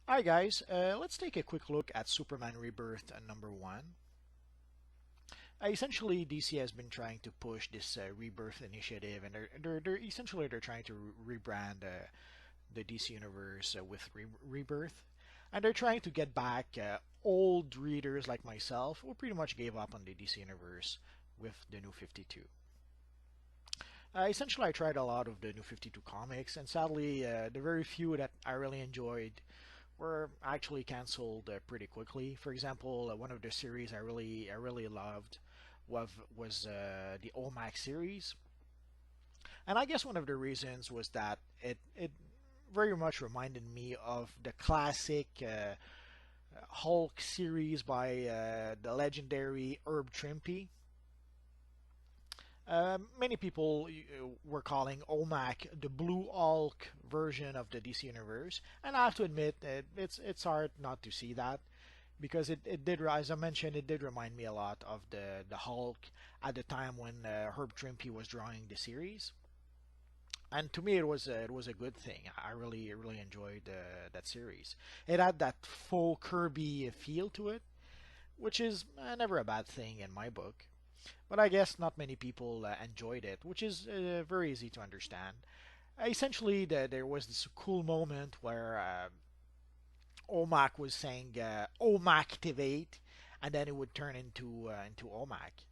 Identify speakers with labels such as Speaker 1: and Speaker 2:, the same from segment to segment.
Speaker 1: Hi guys, let's take a quick look at Superman Rebirth number 1. Essentially, DC has been trying to push this Rebirth initiative, and they're trying to rebrand the DC universe with Rebirth, and they're trying to get back old readers like myself who pretty much gave up on the DC universe with the New 52. Essentially, I tried a lot of the New 52 comics, and sadly, the very few that I really enjoyed were actually canceled pretty quickly. For example, one of the series I really loved was the OMAC series, and I guess one of the reasons was that it very much reminded me of the classic Hulk series by the legendary Herb Trimpe. Many people were calling OMAC the Blue Hulk version of the DC universe, and I have to admit it's hard not to see that because it did, as I mentioned, it did remind me a lot of the Hulk at the time when Herb Trimpe was drawing the series, and to me it was a good thing. I really enjoyed that series. It had that faux Kirby feel to it, which is never a bad thing in my book. But I guess not many people enjoyed it, which is very easy to understand. Essentially, there was this cool moment where OMAC was saying OMActivate, and then it would turn into OMAC.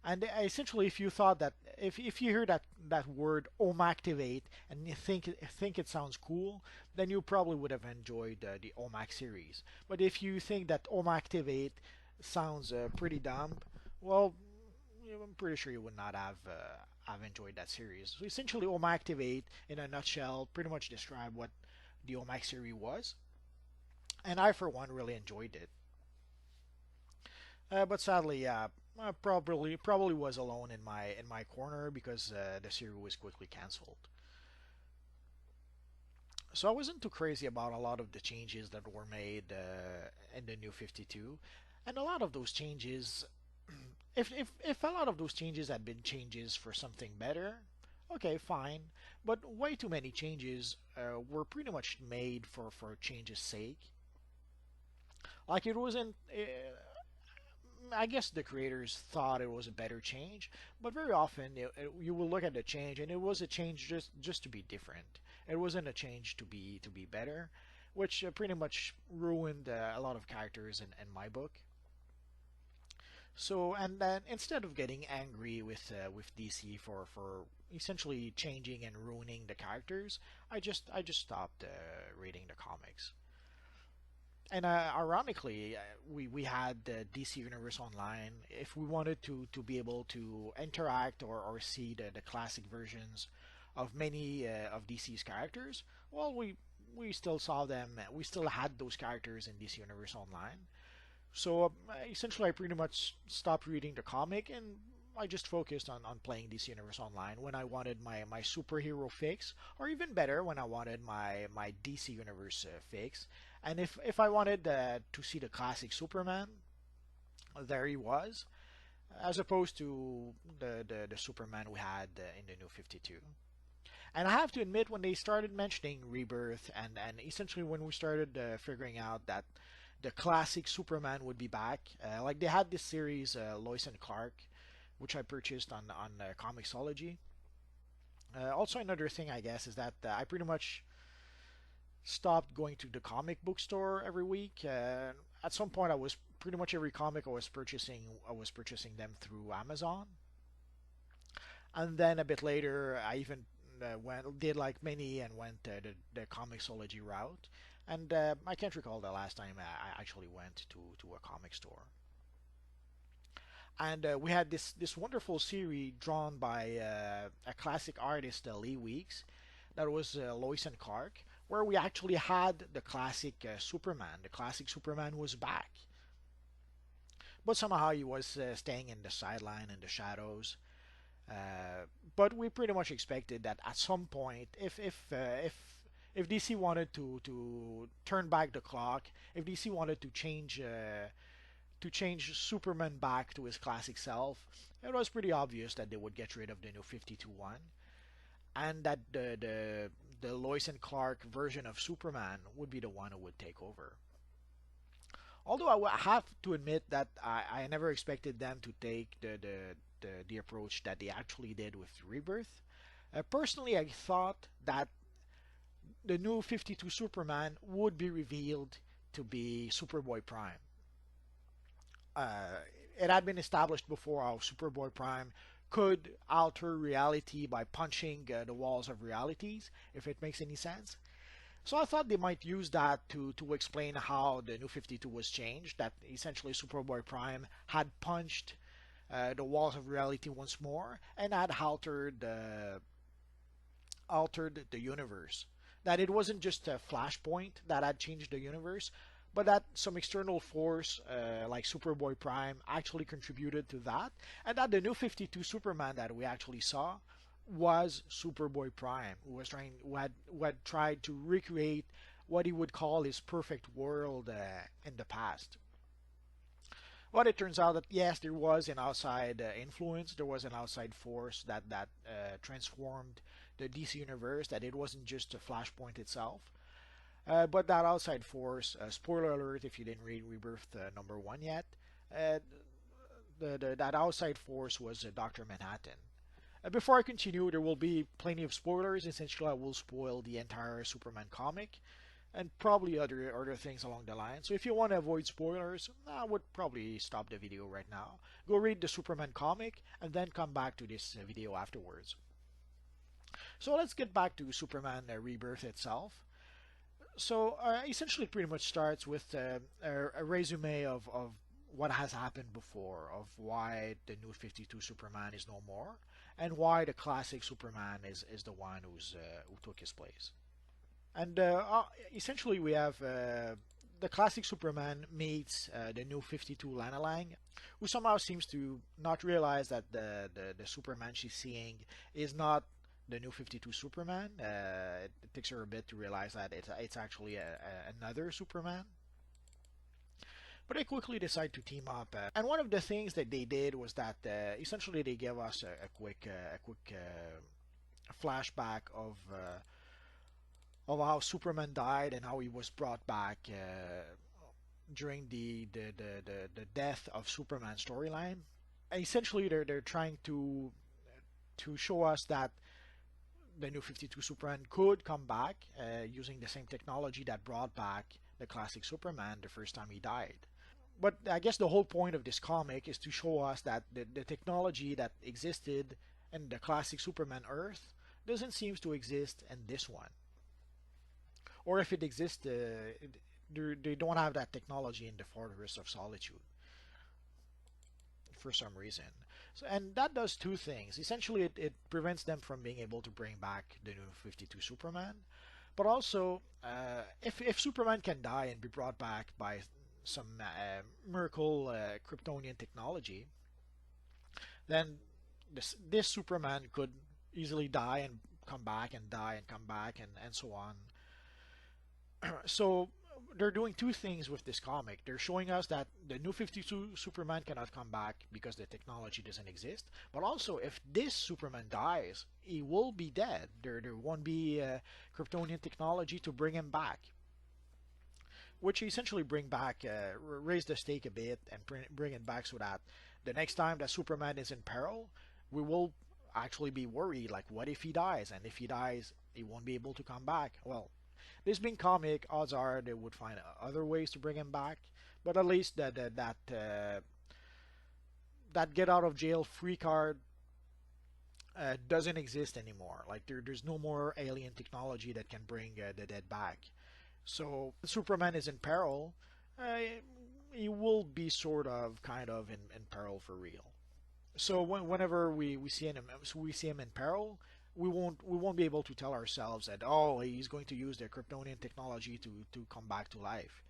Speaker 1: And essentially, if you thought that if you hear that word OMActivate and you think it sounds cool, then you probably would have enjoyed the OMAC series. But if you think that OMActivate sounds pretty dumb, well, I'm pretty sure you would not have enjoyed that series. So essentially, OMActivate, in a nutshell, pretty much described what the OMAC series was, and I, for one, really enjoyed it. But sadly, I probably was alone in my corner because the series was quickly canceled. So I wasn't too crazy about a lot of the changes that were made in the New 52, and a lot of those changes, if a lot of those changes had been changes for something better, okay, fine. But way too many changes were pretty much made for change's sake. Like it wasn't. I guess the creators thought it was a better change, but very often you will look at the change and it was a change just to be different. It wasn't a change to be better, which pretty much ruined a lot of characters in my book. So, and then instead of getting angry with DC for essentially changing and ruining the characters, I just stopped reading the comics. And ironically, we had the DC Universe Online. If we wanted to be able to interact or see the classic versions of many of DC's characters, well, we still saw them. We still had those characters in DC Universe Online. So essentially, I pretty much stopped reading the comic and I just focused on playing DC Universe Online when I wanted my superhero fix, or even better, when I wanted my DC Universe fix. And if I wanted to see the classic Superman, there he was, as opposed to the Superman we had in the New 52. And I have to admit, when they started mentioning Rebirth, and essentially when we started figuring out that the classic Superman would be back, like they had this series, Lois and Clark, which I purchased on Comixology. Also, another thing I guess is that I pretty much stopped going to the comic book store every week. At some point, I was pretty much every comic I was purchasing them through Amazon, and then a bit later, I even went did like many and went the Comixology route. And I can't recall the last time I actually went to a comic store. And we had this wonderful series drawn by a classic artist, Lee Weeks, that was Lois and Clark, where we actually had the classic Superman. The classic Superman was back, but somehow he was staying in the sideline in the shadows. But we pretty much expected that at some point, if DC wanted to turn back the clock, if DC wanted to change Superman back to his classic self, it was pretty obvious that they would get rid of the new 52 one, and that the Lois and Clark version of Superman would be the one who would take over. Although have to admit that I never expected them to take the approach that they actually did with Rebirth. Personally, I thought that the new 52 Superman would be revealed to be Superboy Prime. Uh, it had been established before how Superboy Prime could alter reality by punching the walls of realities, if it makes any sense. So I thought they might use that to explain how the new 52 was changed, that essentially Superboy Prime had punched the walls of reality once more and had altered the universe. That it wasn't just a flashpoint that had changed the universe, but that some external force like Superboy Prime actually contributed to that, and that the new 52 Superman that we actually saw was Superboy Prime, who had tried to recreate what he would call his perfect world in the past. But it turns out that yes, there was an outside influence, there was an outside force that transformed the DC universe. That it wasn't just a Flashpoint itself, but that outside force. Spoiler alert if you didn't read Rebirth #1 yet. Uh, that outside force was Doctor Manhattan. Before I continue, there will be plenty of spoilers. Essentially, I will spoil the entire Superman comic and probably other things along the line. So if you want to avoid spoilers, I would probably stop the video right now. Go read the Superman comic and then come back to this video afterwards. So let's get back to Superman Rebirth itself. So essentially it pretty much starts with a resume of what has happened before, of why the new 52 Superman is no more, and why the classic Superman is the one who took his place. And essentially we have the classic Superman meets the new 52 Lana Lang, who somehow seems to not realize that the Superman she's seeing is not the new 52 Superman. It takes her a bit to realize that it's actually another Superman. But they quickly decide to team up. And one of the things that they did was that essentially they gave us a quick flashback of how Superman died and how he was brought back during the death of Superman storyline. Essentially, they're trying to show us that the new 52 Superman could come back using the same technology that brought back the classic Superman the first time he died. But I guess the whole point of this comic is to show us that the technology that existed in the classic Superman Earth doesn't seem to exist in this one. Or if it exists, they don't have that technology in the Fortress of Solitude for some reason. So, and that does two things. Essentially, it prevents them from being able to bring back the new 52 Superman. But also, if Superman can die and be brought back by some miracle Kryptonian technology, then this Superman could easily die and come back and die and come back and so on. So they're doing two things with this comic. They're showing us that the new 52 Superman cannot come back because the technology doesn't exist. But also, if this Superman dies, he will be dead. There won't be Kryptonian technology to bring him back. Which essentially raise the stake a bit and bring it back so that the next time that Superman is in peril, we will actually be worried, like what if he dies? And if he dies, he won't be able to come back. Well, this being comic, odds are they would find other ways to bring him back, but at least that get out of jail free card doesn't exist anymore. Like there's no more alien technology that can bring the dead back. So Superman is in peril. He will be kind of in peril for real. So whenever we see him in peril, we won't be able to tell ourselves that he's going to use the Kryptonian technology to come back to life.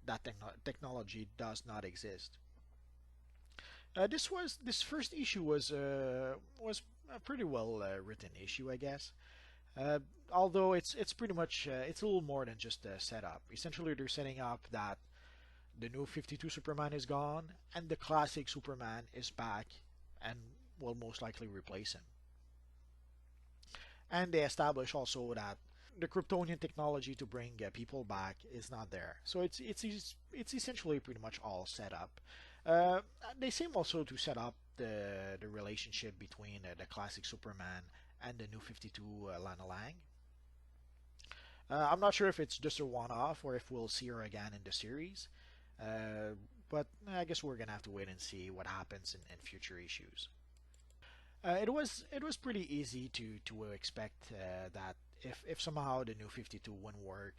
Speaker 1: That technology does not exist. This first issue was a pretty well written issue, I guess. Although it's pretty much it's a little more than just a setup. Essentially, they're setting up that the new 52 Superman is gone and the classic Superman is back and will most likely replace him. And they establish also that the Kryptonian technology to bring people back is not there. So it's essentially pretty much all set up. Uh, they seem also to set up the relationship between the classic Superman and the new 52 Lana Lang. I'm not sure if it's just a one-off or if we'll see her again in the series. But I guess we're gonna have to wait and see what happens in future issues. It was pretty easy to expect that if somehow the new 52 wouldn't work,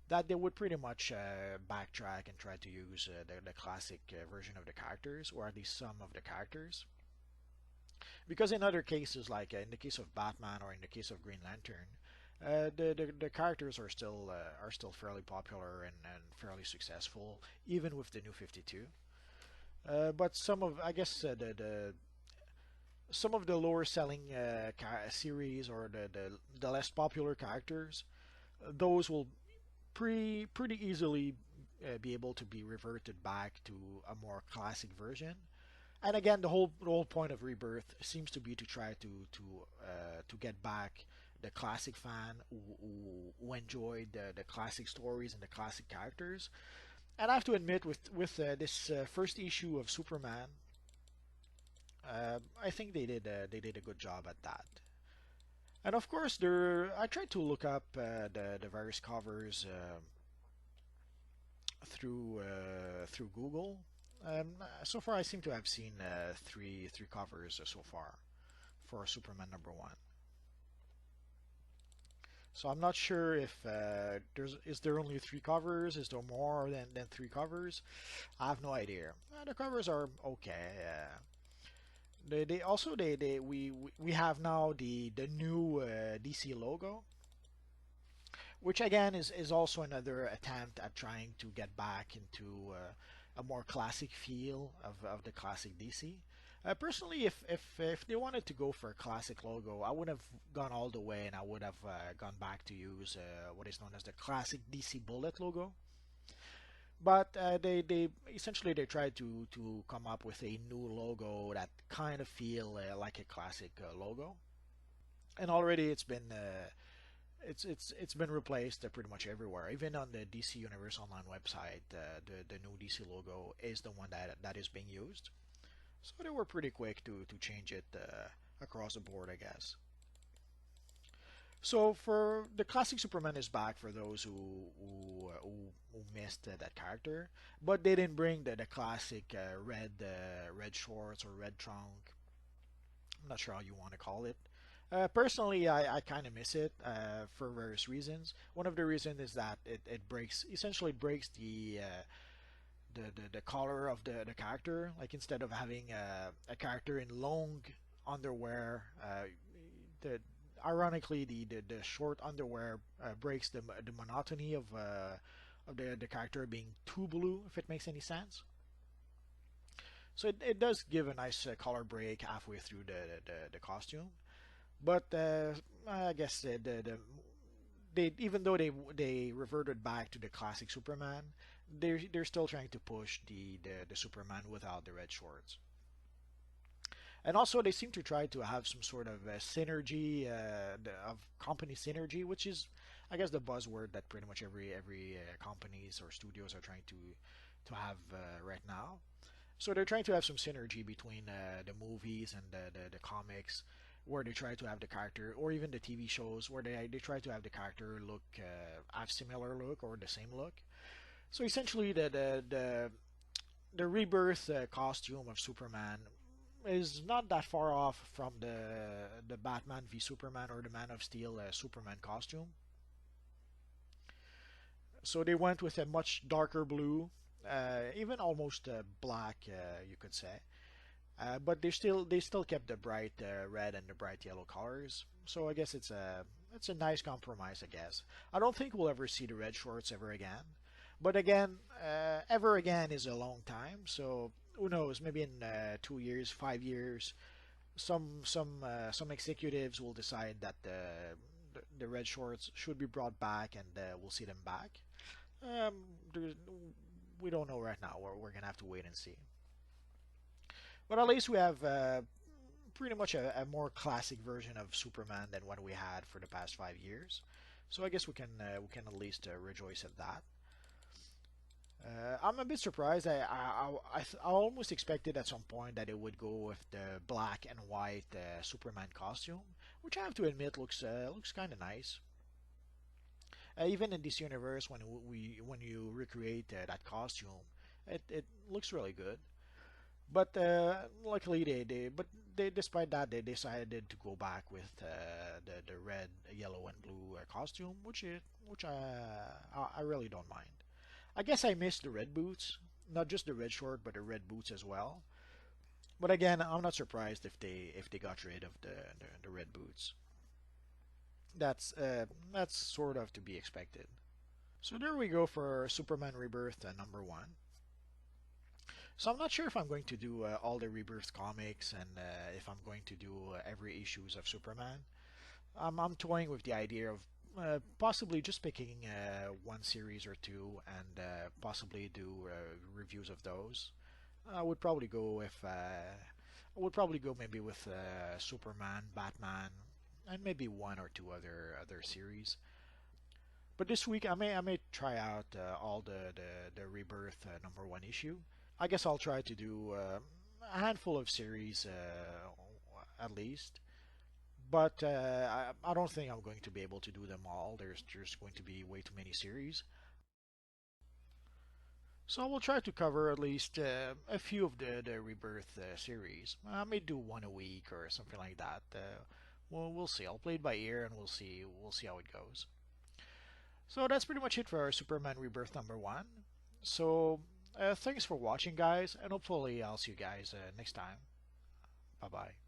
Speaker 1: that they would pretty much backtrack and try to use the classic version of the characters, or at least some of the characters. Because in other cases, like in the case of Batman or in the case of Green Lantern, the characters are still fairly popular and fairly successful, even with the new 52. But some of I guess the some of the lower selling series or the less popular characters, those will pretty easily be able to be reverted back to a more classic version. And again, the whole point of Rebirth seems to be to try to get back the classic fan who enjoyed the classic stories and the classic characters. And I have to admit, with this first issue of Superman, I think they did a good job at that. And of course, I tried to look up the various covers through Google. So far, I seem to have seen three covers so far for Superman #1. So I'm not sure if is there only three covers? Is there more than three covers? I have no idea. The covers are okay. They also we have now the new DC logo, which again is also another attempt at trying to get back into a more classic feel of the classic DC. Personally, if they wanted to go for a classic logo, I would have gone all the way and I would have gone back to use what is known as the classic DC Bullet logo. But they essentially they tried to come up with a new logo that kind of feel like a classic logo, and already it's been replaced pretty much everywhere. Even on the DC Universe Online website, the new DC logo is the one that is being used. So they were pretty quick to change it across the board, I guess. So for the classic Superman is back for those who missed that character, but they didn't bring the classic red shorts or red trunk. I'm not sure how you want to call it. Personally, I kind of miss it for various reasons. One of the reasons is that it breaks essentially breaks the color of the character. Like instead of having a character in long underwear, the ironically the short underwear breaks the monotony of the character being too blue, if it makes any sense. So it does give a nice color break halfway through the costume. But I guess they even though they reverted back to the classic Superman, they're still trying to push the Superman without the red shorts. And also, they seem to try to have some sort of synergy, of company synergy, which is, I guess, the buzzword that pretty much every companies or studios are trying to have right now. So they're trying to have some synergy between the movies and the comics, where they try to have the character, or even the TV shows, where they try to have the character look have similar look or the same look. So essentially, the rebirth costume of Superman is not that far off from the Batman v Superman or the Man of Steel Superman costume. So they went with a much darker blue, even almost black, you could say. But they still kept the bright red and the bright yellow colors. So I guess it's a nice compromise, I guess. I don't think we'll ever see the red shorts ever again. But again, ever again is a long time. So who knows? Maybe in 2 years, 5 years, some executives will decide that the red shorts should be brought back, and we'll see them back. Um, we don't know right now. We're gonna have to wait and see. But at least we have pretty much a more classic version of Superman than what we had for the past 5 years. So I guess we can at least rejoice at that. I'm a bit surprised. I almost expected at some point that it would go with the black and white Superman costume, which I have to admit looks kind of nice. Even in this universe, when you recreate that costume, it looks really good. But luckily they despite that they decided to go back with the red, yellow, and blue costume, which I really don't mind. I guess I missed the red boots, not just the red short, but the red boots as well. But again, I'm not surprised if they got rid of the red boots. That's sort of to be expected. So there we go for Superman Rebirth number 1. So I'm not sure if I'm going to do all the Rebirth comics and if I'm going to do every issues of Superman. I'm toying with the idea of possibly just picking one series or two and possibly do reviews of those. I would probably go with I would probably go maybe with Superman, Batman, and maybe one or two other series. But this week I may try out all the Rebirth number 1 issue. I guess I'll try to do a handful of series at least. But I don't think I'm going to be able to do them all. There's just going to be way too many series. So I will try to cover at least a few of the Rebirth series. I may do one a week or something like that. We'll see. I'll play it by ear and we'll see how it goes. So that's pretty much it for our Superman Rebirth number 1. So thanks for watching, guys, and hopefully I'll see you guys next time. Bye bye.